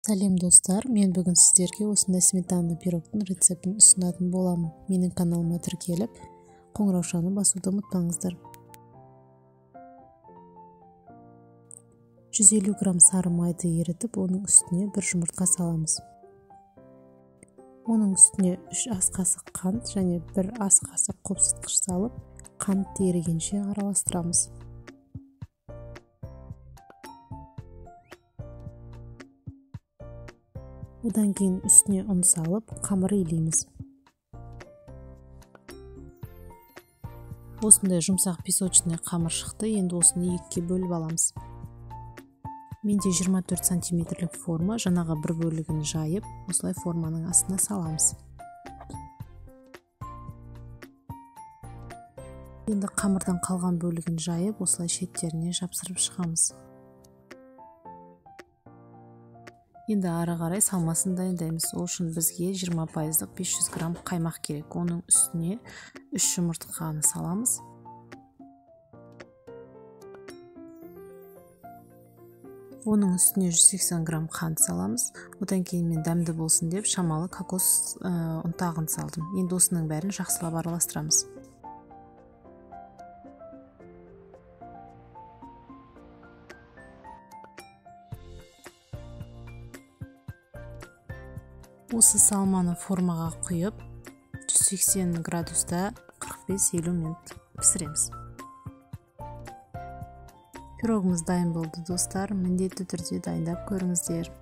Сәлем достар, мен бүгін сіздерге осындай сметана пирогтың рецептін ұсынатын боламын. Менің каналыма тіркеліп, қоңыраушаны басуды ұмытпаңыздар. 150 грамм сары майды ерітіп, оның үстіне бір жұмыртқа саламыз. Оның үстіне 3 ас қасық қант және 1 ас қасық қопсытқыш салып, қант ерігенше араластырамыз. Одан кейін үстіне ұн салып, қамыр илейміз. Осындай жұмсақ песочный қамыр шықты, енді осыны екіге бөліп аламыз. Менде 24 сантиметрлік форма, жаңағы бір бөлігін жайып, осылай форманың астына саламыз. Енді қамырдан қалған бөлігін жайып, осылай шеттеріне жапсырып шығамыз. Енді ары қарай салмасын дайындаймыз. Ол үшін бізге 20% 500 грамм қаймақ керек. Оның үстіне 3 жұмыртқаны саламыз. Оның үстіне 180 грамм қант саламыз. Одан кейін мен дәмді болсын деп шамалы кокос ұнтағын салдым. Енді осының бәрін жақсылап араластырамыз. Осы салманы формаға құйып, 180 градуста 45-50 минут пісіреміз. Пирогымыз дайын болды достар, міндетті түрде дайындап көріңіздер.